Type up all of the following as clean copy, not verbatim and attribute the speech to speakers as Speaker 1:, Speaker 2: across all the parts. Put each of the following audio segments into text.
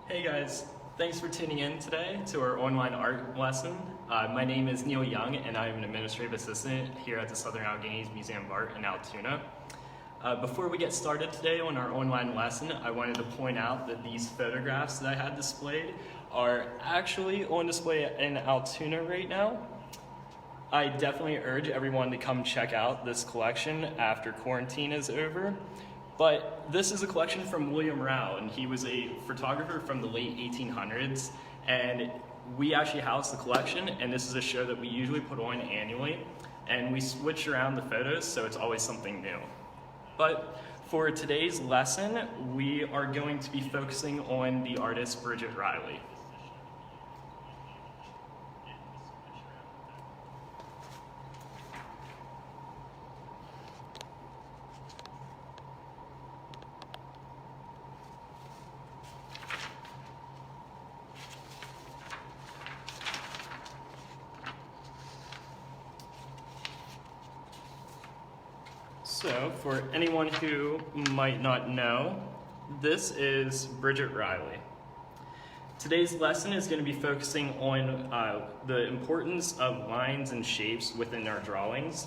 Speaker 1: Hey guys, thanks for tuning in today to our online art lesson. My name is Neil Young and I'm an administrative assistant here at the Southern Alleghenies Museum of Art in Altoona. Before we get started today on our online lesson, I wanted to point out that these photographs that I had displayed are actually on display in Altoona right now. I definitely urge everyone to come check out this collection after quarantine is over. But this is a collection from William Rao, and he was a photographer from the late 1800s, and we actually house the collection, and this is a show that we usually put on annually, and we switch around the photos, so it's always something new. But for today's lesson, we are going to be focusing on the artist Bridget Riley. So, for anyone who might not know, this is Bridget Riley. Today's lesson is going to be focusing on the importance of lines and shapes within our drawings.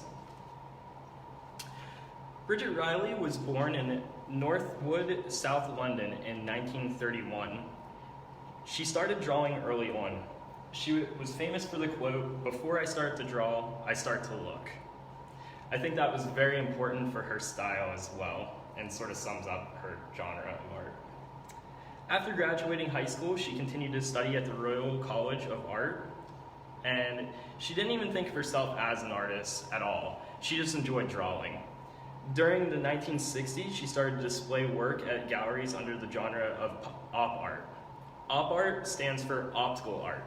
Speaker 1: Bridget Riley was born in Northwood, South London in 1931. She started drawing early on. She was famous for the quote, "Before I start to draw, I start to look." I think that was very important for her style as well, and sort of sums up her genre of art. After graduating high school, she continued to study at the Royal College of Art, and she didn't even think of herself as an artist at all. She just enjoyed drawing. During the 1960s, she started to display work at galleries under the genre of op art. Op art stands for optical art.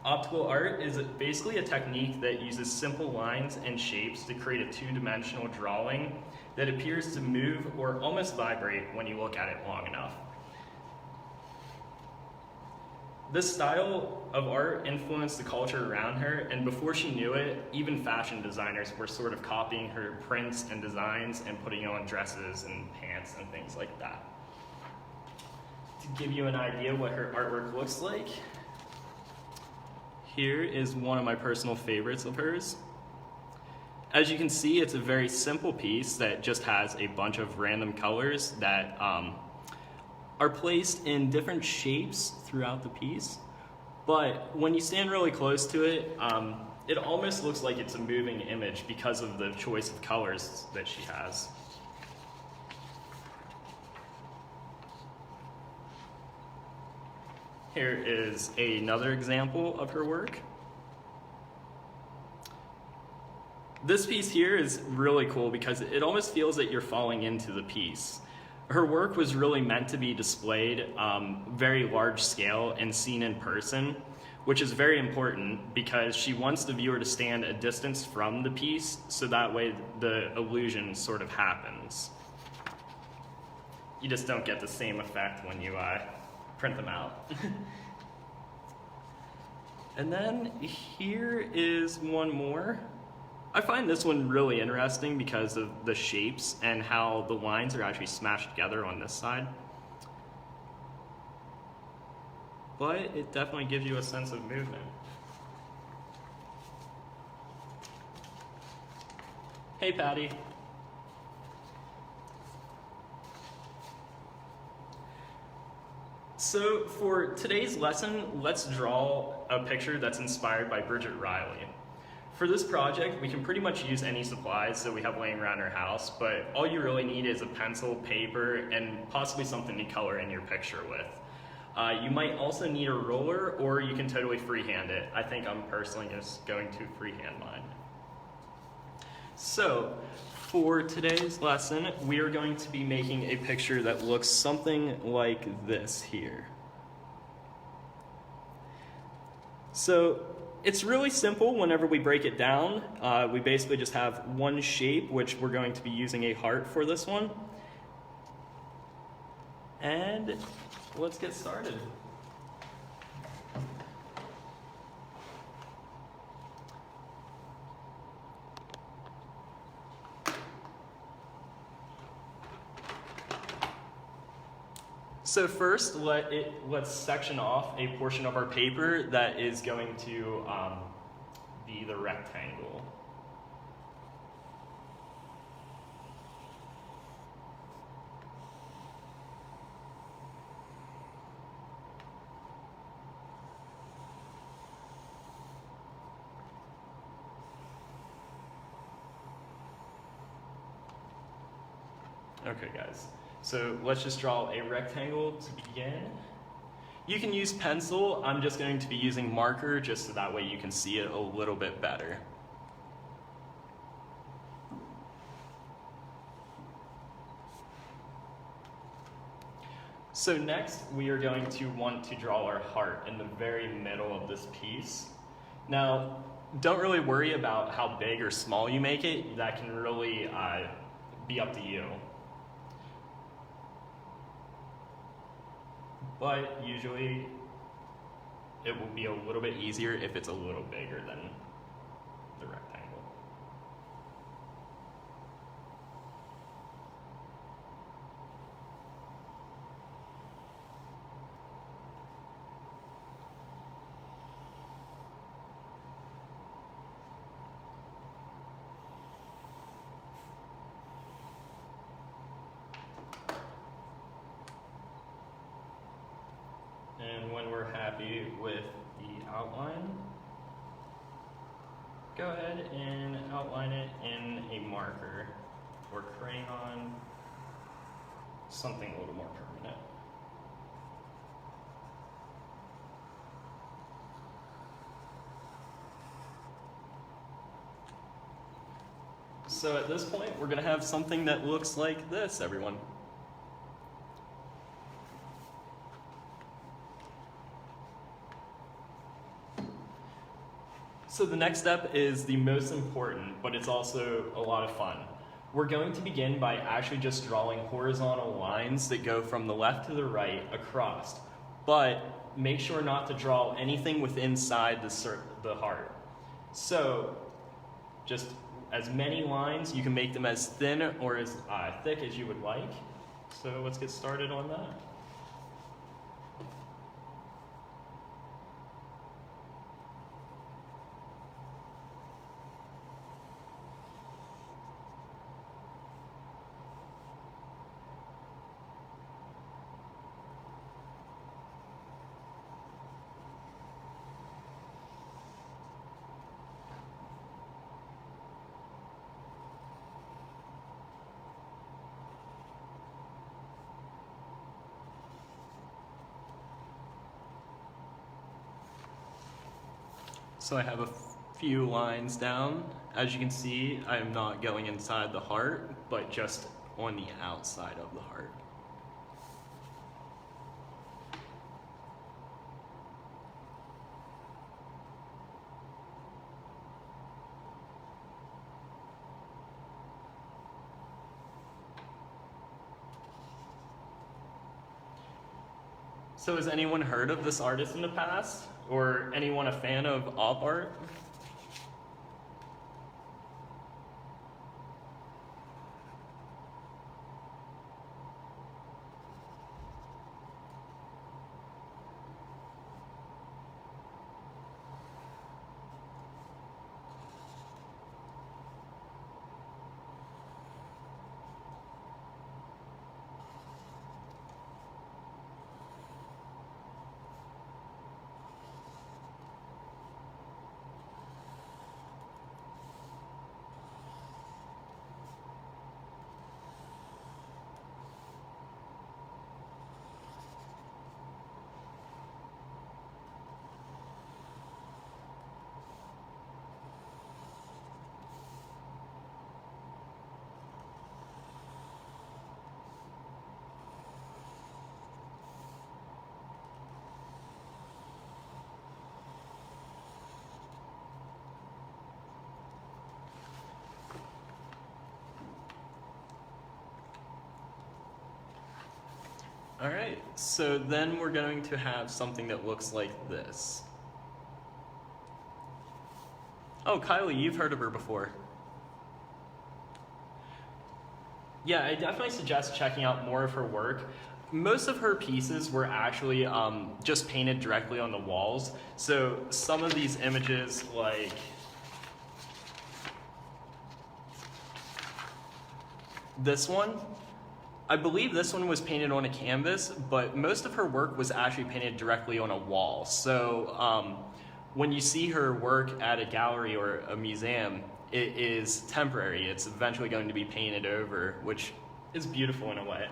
Speaker 1: Optical art is basically a technique that uses simple lines and shapes to create a two-dimensional drawing that appears to move or almost vibrate when you look at it long enough. This style of art influenced the culture around her, and before she knew it, even fashion designers were sort of copying her prints and designs and putting on dresses and pants and things like that. To give you an idea what her artwork looks like, here is one of my personal favorites of hers. As you can see, it's a very simple piece that just has a bunch of random colors that are placed in different shapes throughout the piece. But when you stand really close to it, it almost looks like it's a moving image because of the choice of colors that she has. Here is another example of her work. This piece here is really cool because it almost feels that you're falling into the piece. Her work was really meant to be displayed very large scale and seen in person, which is very important because she wants the viewer to stand a distance from the piece so that way the illusion sort of happens. You just don't get the same effect when you print them out. And then here is one more. I find this one really interesting because of the shapes and how the lines are actually smashed together on this side. But it definitely gives you a sense of movement. Hey, Patty. So for today's lesson, let's draw a picture that's inspired by Bridget Riley. For this project, we can pretty much use any supplies that we have laying around our house, but all you really need is a pencil, paper, and possibly something to color in your picture with. You might also need a roller, or you can totally freehand it. I think I'm personally just going to freehand mine. So, for today's lesson, we are going to be making a picture that looks something like this here. So, it's really simple whenever we break it down. We basically just have one shape, which we're going to be using a heart for this one. And let's get started. So first, let's section off a portion of our paper that is going to be the rectangle. Okay, guys, so let's just draw a rectangle to begin. You can use pencil. I'm just going to be using marker just so that way you can see it a little bit better. So next, we are going to want to draw our heart in the very middle of this piece. Now, don't really worry about how big or small you make it. That can really be up to you. But usually it will be a little bit easier if it's a little bigger than the rectangle. And when we're happy with the outline, go ahead and outline it in a marker or crayon, something a little more permanent. So at this point, we're going to have something that looks like this, everyone. So the next step is the most important, but it's also a lot of fun. We're going to begin by actually just drawing horizontal lines that go from the left to the right across, but make sure not to draw anything within inside the heart. So just as many lines, you can make them as thin or as thick as you would like. So let's get started on that. So I have a few lines down. As you can see, I am not going inside the heart, but just on the outside of the heart. So has anyone heard of this artist in the past? Or anyone a fan of op art? All right, so then we're going to have something that looks like this. Oh, Kylie, you've heard of her before. Yeah, I definitely suggest checking out more of her work. most of her pieces were actually just painted directly on the walls. So some of these images, like this one, I believe this one was painted on a canvas, but most of her work was actually painted directly on a wall. So when you see her work at a gallery or a museum, it is temporary. It's eventually going to be painted over, which is beautiful in a way.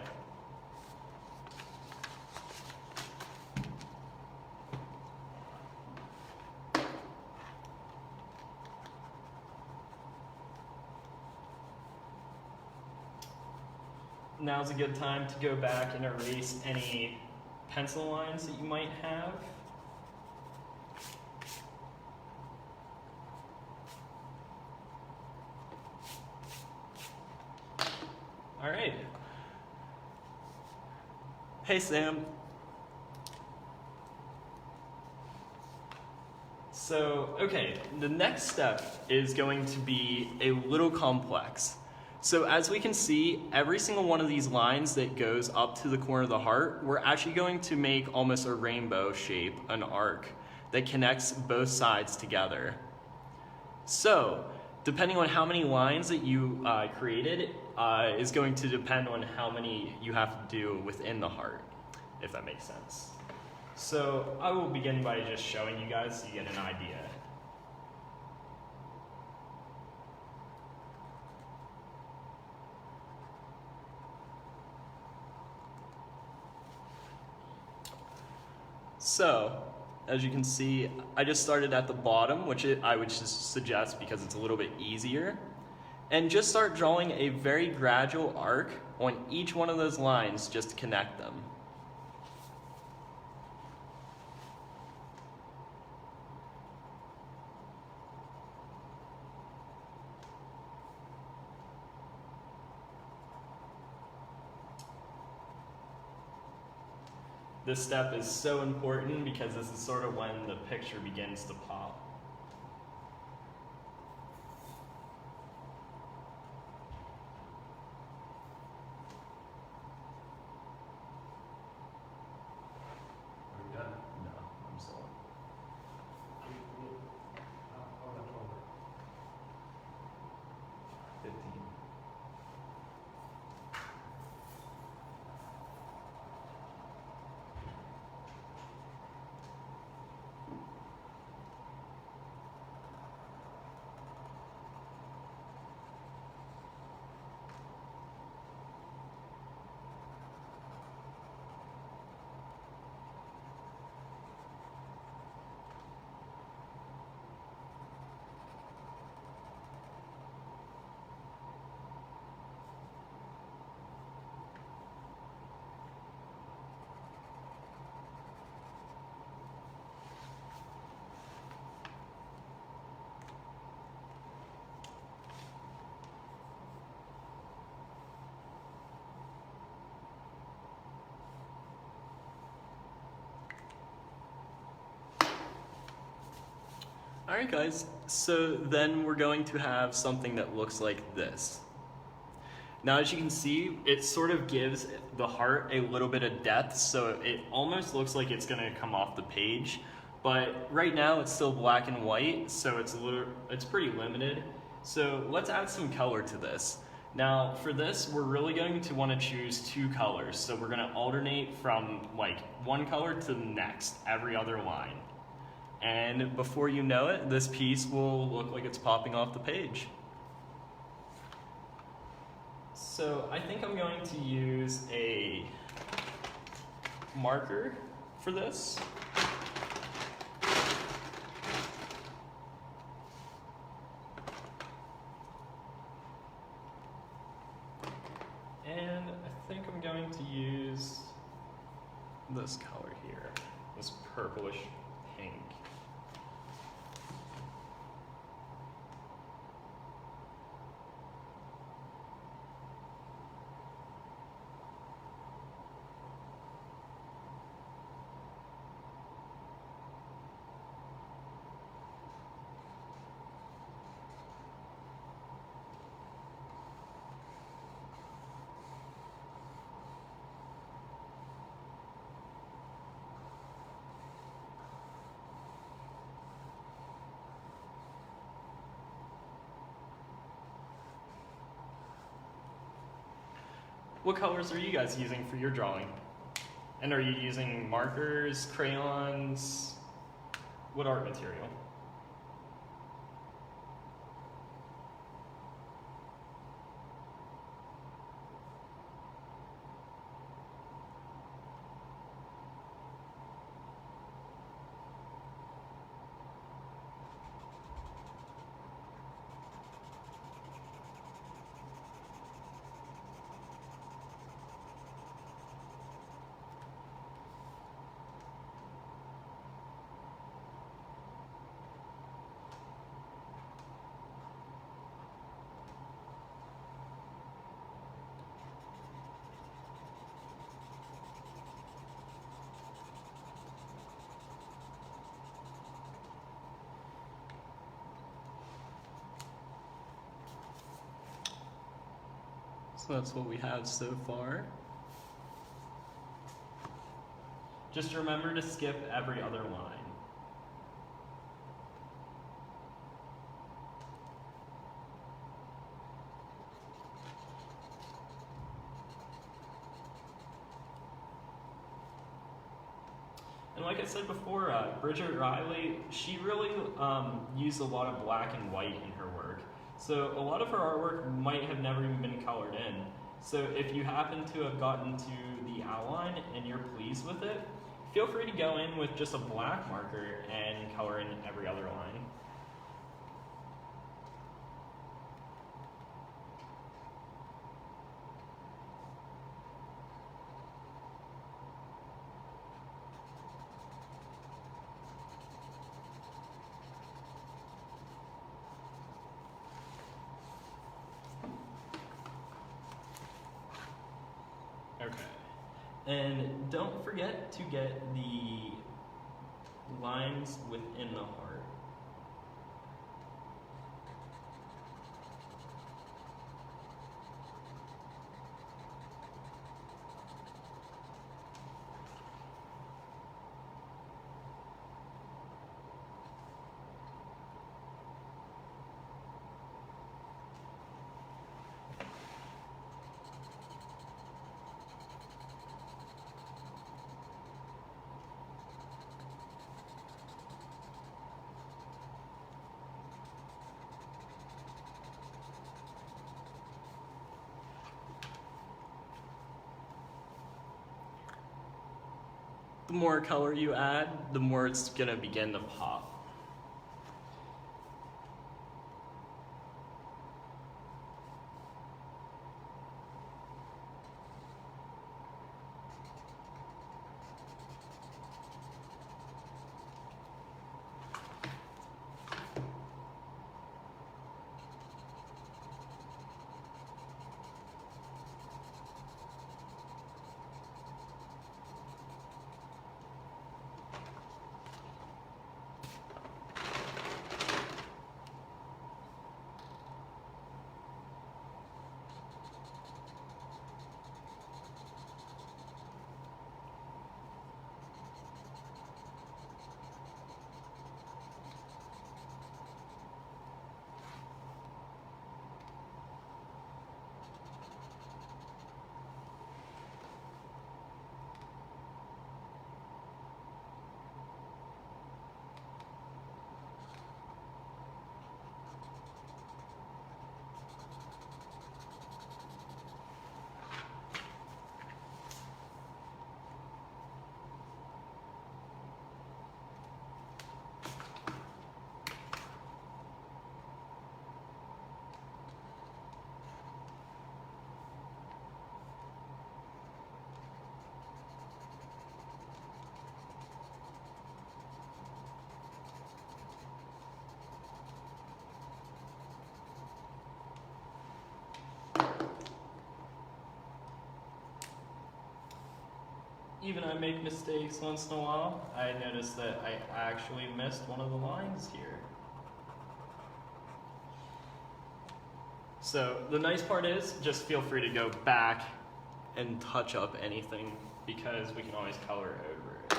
Speaker 1: Now's a good time to go back and erase any pencil lines that you might have. All right. Hey, Sam. So, okay, the next step is going to be a little complex. So as we can see, every single one of these lines that goes up to the corner of the heart, we're actually going to make almost a rainbow shape, an arc, that connects both sides together. So, depending on how many lines that you created, is going to depend on how many you have to do within the heart, if that makes sense. So I will begin by just showing you guys so you get an idea. So, as you can see, I just started at the bottom, which I would just suggest because it's a little bit easier. And just start drawing a very gradual arc on each one of those lines just to connect them. This step is so important because this is sort of when the picture begins to pop.
Speaker 2: Are you done?
Speaker 1: No, I'm still on.
Speaker 2: How much over? 15.
Speaker 1: All right, guys, so then we're going to have something that looks like this. Now, as you can see, it sort of gives the heart a little bit of depth, so it almost looks like it's gonna come off the page, but right now it's still black and white, so it's pretty limited. So let's add some color to this. Now, for this, we're really going to wanna choose two colors, so we're gonna alternate from like one color to the next, every other line. And before you know it, this piece will look like it's popping off the page. So I think I'm going to use a marker for this. And I think I'm going to use this color here, this purplish pink. What colors are you guys using for your drawing? And are you using markers, crayons? What art material? So that's what we have so far. Just remember to skip every other line. And like I said before, Bridget Riley, she really used a lot of black and white in her work. So a lot of her artwork might have never even been colored in. So if you happen to have gotten to the outline and you're pleased with it, feel free to go in with just a black marker and color in every other line. Okay. And don't forget to get the lines within the heart. The more color you add, the more it's gonna begin to pop. Even I make mistakes once in a while. I noticed that I actually missed one of the lines here. So the nice part is, just feel free to go back and touch up anything because we can always color over it.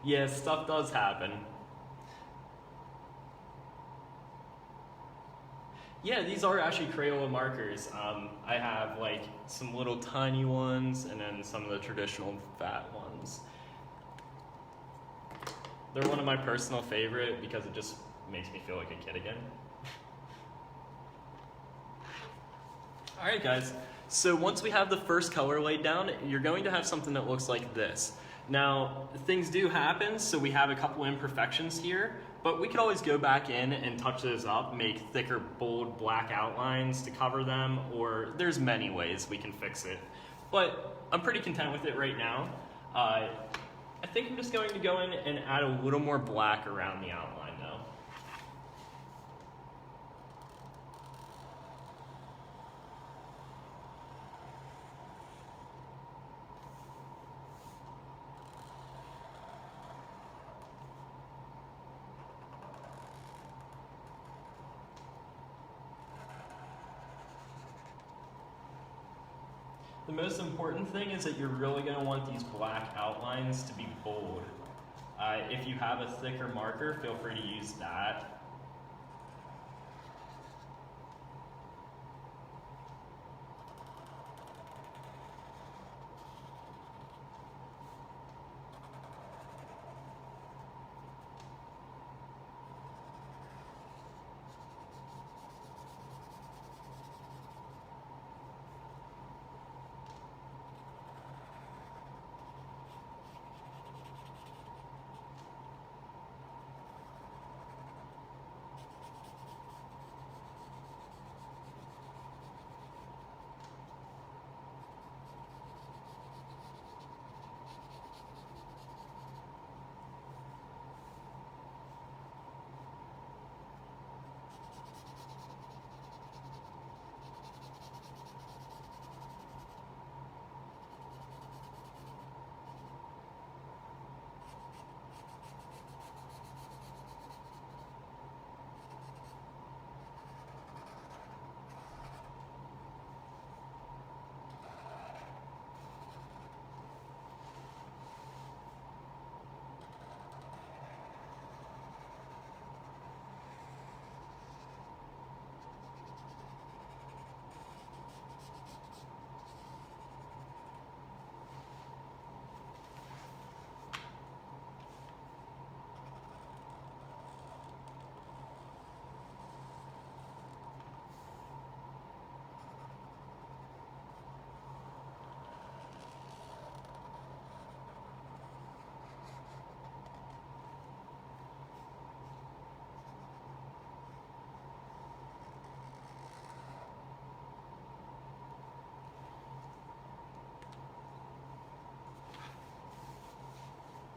Speaker 1: Yeah, stuff does happen. Yeah, these are actually Crayola markers. I have like some little tiny ones and then some of the traditional fat ones. They're one of my personal favorite because it just makes me feel like a kid again. All right, guys. So once we have the first color laid down, you're going to have something that looks like this. Now, things do happen, so we have a couple imperfections here, but we could always go back in and touch those up, make thicker, bold, black outlines to cover them, or there's many ways we can fix it. But I'm pretty content with it right now. I think I'm just going to go in and add a little more black around the outline now. The most important thing is that you're really going to want these black outlines to be bold. If you have a thicker marker, feel free to use that.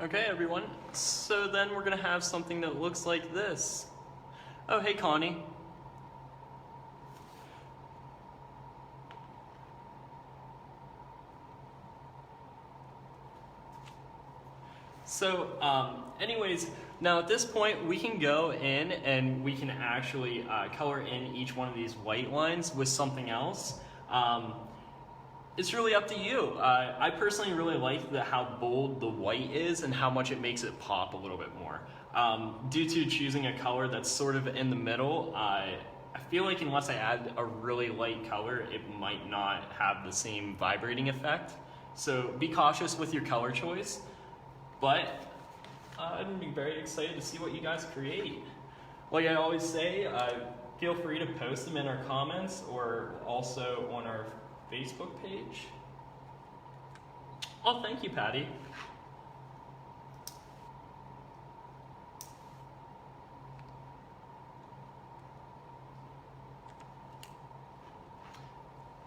Speaker 1: Okay, everyone. So then we're going to have something that looks like this. Oh, hey, Connie. So, anyways, now at this point we can go in and we can actually color in each one of these white lines with something else. It's really up to you. I personally really like how bold the white is and how much it makes it pop a little bit more. Due to choosing a color that's sort of in the middle, I feel like unless I add a really light color, it might not have the same vibrating effect. So be cautious with your color choice, but I'd be very excited to see what you guys create. Like I always say, feel free to post them in our comments or also on our Facebook page. Oh, thank you, Patty.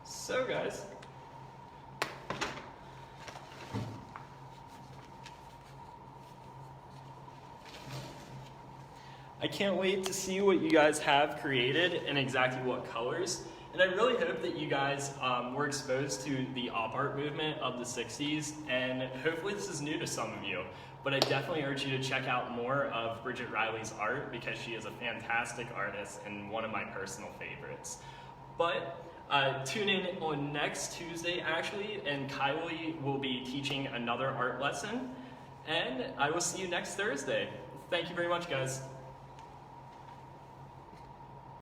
Speaker 1: So, guys, I can't wait to see what you guys have created and exactly what colors. And I really hope that you guys were exposed to the op art movement of the 60s, and hopefully this is new to some of you. But I definitely urge you to check out more of Bridget Riley's art because she is a fantastic artist and one of my personal favorites. But tune in on next Tuesday, actually, and Kylie will be teaching another art lesson. and I will see you next Thursday. Thank you very much, guys.